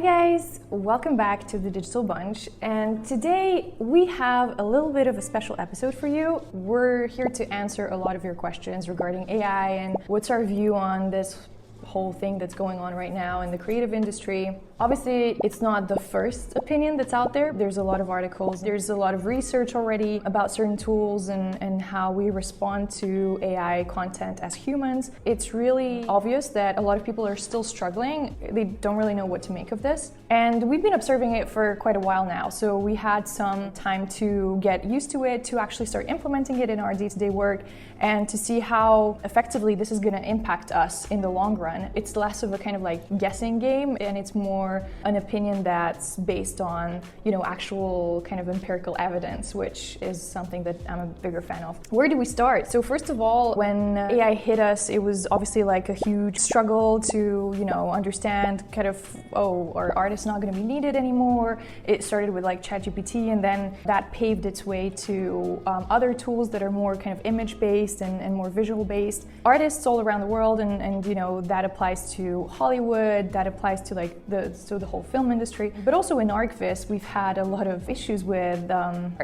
guys, welcome back to the Digital Bunch, and today we have a little bit of a special episode for you. We're here to answer a lot of your questions regarding AI and what's our view on this whole thing that's going on right now in the creative industry. Obviously, it's not the first opinion that's out there. There's a lot of articles, there's a lot of research already about certain tools and how we respond to AI content as humans. It's really obvious that a lot of people are still struggling. They don't really know what to make of this. And we've been observing it for quite a while now. So we had some time to get used to it, to actually start implementing it in our day-to-day work and to see how effectively this is going to impact us in the long run. It's less of a kind of like guessing game, and it's more an opinion that's based on, actual kind of empirical evidence, which is something that I'm a bigger fan of. Where do we start? So first of all, when AI hit us, it was obviously like a huge struggle to, understand kind of, are artists not going to be needed anymore? It started with like ChatGPT, and then that paved its way to other tools that are more kind of image-based and more visual-based. Artists all around the world, and that applies to Hollywood, that applies to like the whole film industry, but also in Archviz, we've had a lot of issues with,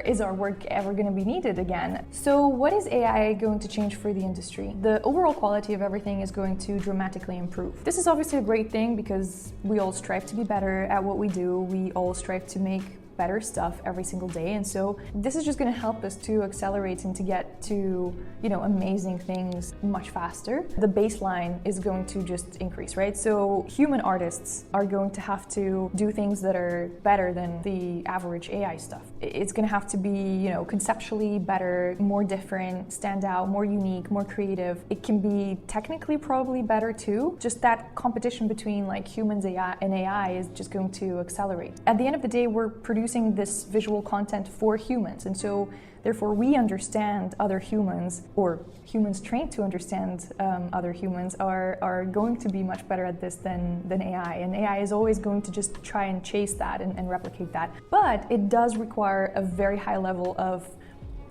is our work ever going to be needed again? So what is AI going to change for the industry? The overall quality of everything is going to dramatically improve. This is obviously a great thing because we all strive to be better at what we do. We all strive to make better stuff every single day, and so this is just going to help us to accelerate and to get to amazing things much faster. The baseline is going to just increase, right? So human artists are going to have to do things that are better than the average AI stuff. It's going to have to be conceptually better, more different, stand out, more unique, more creative. It can be technically probably better too. Just that competition between like humans and AI is just going to accelerate. At the end of the day, we're producing this visual content for humans, and so therefore we understand other humans, or humans trained to understand other humans are going to be much better at this than AI, and AI is always going to just try and chase that and replicate that. But it does require a very high level of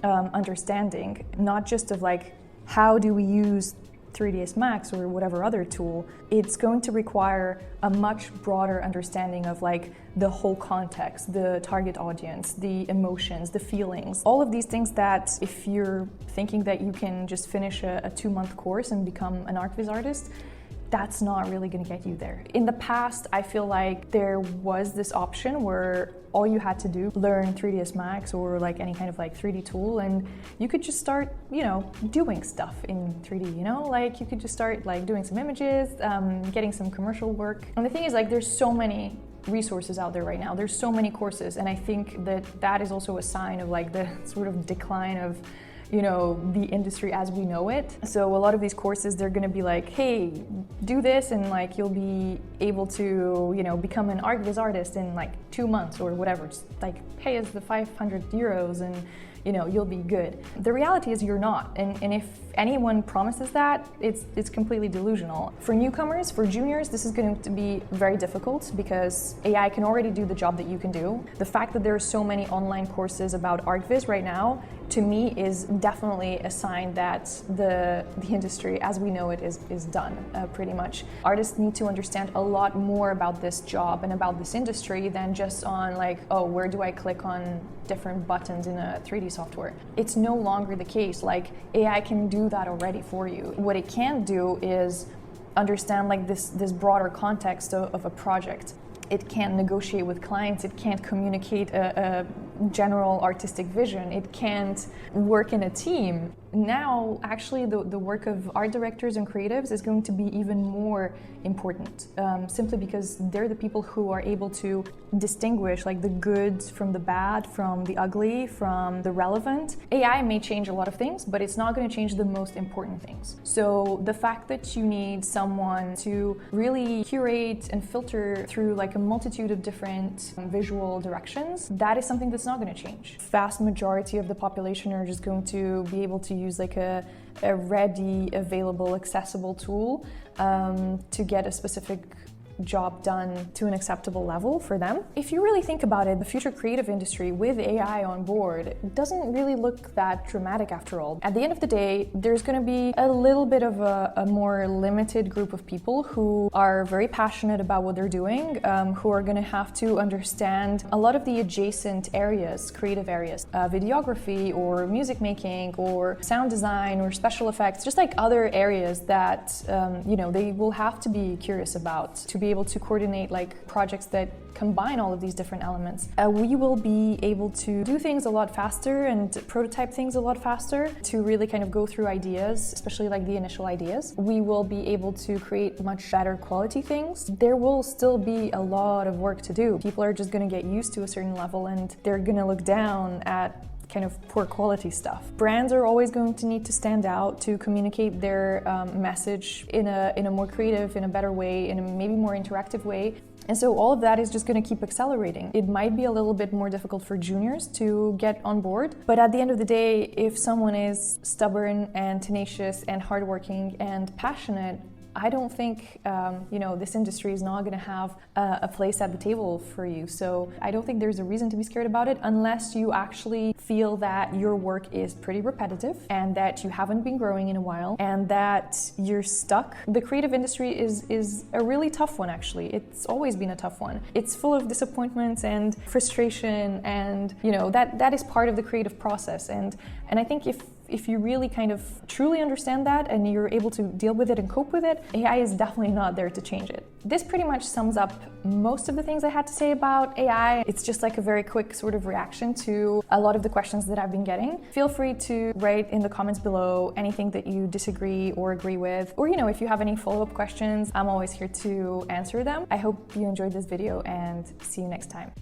understanding, not just of like how do we use 3ds Max or whatever other tool. It's going to require a much broader understanding of like the whole context, the target audience, the emotions, the feelings, all of these things that if you're thinking that you can just finish a 2-month course and become an Archviz artist, that's not really going to get you there. In the past, I feel like there was this option where all you had to do, learn 3ds Max or like any kind of like 3D tool, and you could just start, doing stuff in 3D, like you could just start like doing some images, getting some commercial work. And the thing is, like, there's so many resources out there right now. There's so many courses, and I think that is also a sign of like the sort of decline of the industry as we know it. So a lot of these courses, they're going to be like, hey, do this and like you'll be able to become an Archviz artist in like 2 months or whatever. Just like pay us the 500 euros and you'll be good. The reality is you're not, and if anyone promises that, it's completely delusional. For newcomers, for juniors, this is going to be very difficult because AI can already do the job that you can do. The fact that there are so many online courses about Archviz right now, to me, is definitely a sign that the industry as we know it is done, pretty much. Artists need to understand a lot more about this job and about this industry than just on like, where do I click on different buttons in a 3D software. It's no longer the case. Like, AI can do that already for you. What it can't do is understand like this broader context of a project. It can't negotiate with clients, it can't communicate a general artistic vision, it can't work in a team. Now, actually, the work of art directors and creatives is going to be even more important, simply because they're the people who are able to distinguish like the good from the bad, from the ugly, from the relevant. AI may change a lot of things, but it's not going to change the most important things. So the fact that you need someone to really curate and filter through like a multitude of different visual directions, that is something that's not going to change. Vast majority of the population are just going to be able to use like a ready, available, accessible tool to get a specific job done to an acceptable level for them. If you really think about it, the future creative industry with AI on board doesn't really look that dramatic after all. At the end of the day, there's going to be a little bit of a more limited group of people who are very passionate about what they're doing, who are going to have to understand a lot of the adjacent areas, creative areas, videography or music making or sound design or special effects, just like other areas that they will have to be curious about to be able to coordinate like projects that combine all of these different elements. We will be able to do things a lot faster and prototype things a lot faster to really kind of go through ideas, especially like the initial ideas. We will be able to create much better quality things. There will still be a lot of work to do. People are just going to get used to a certain level and they're going to look down at kind of poor quality stuff. Brands are always going to need to stand out to communicate their message in a more creative, in a better way, in a maybe more interactive way. And so all of that is just going to keep accelerating. It might be a little bit more difficult for juniors to get on board, but at the end of the day, if someone is stubborn and tenacious and hardworking and passionate, I don't think, this industry is not going to have a place at the table for you. So I don't think there's a reason to be scared about it unless you actually feel that your work is pretty repetitive and that you haven't been growing in a while and that you're stuck. The creative industry is a really tough one, actually. It's always been a tough one. It's full of disappointments and frustration and, that is part of the creative process. And I think if you really kind of truly understand that and you're able to deal with it and cope with it, AI is definitely not there to change it. This pretty much sums up most of the things I had to say about AI. It's just like a very quick sort of reaction to a lot of the questions that I've been getting. Feel free to write in the comments below anything that you disagree or agree with, or if you have any follow-up questions, I'm always here to answer them. I hope you enjoyed this video and see you next time.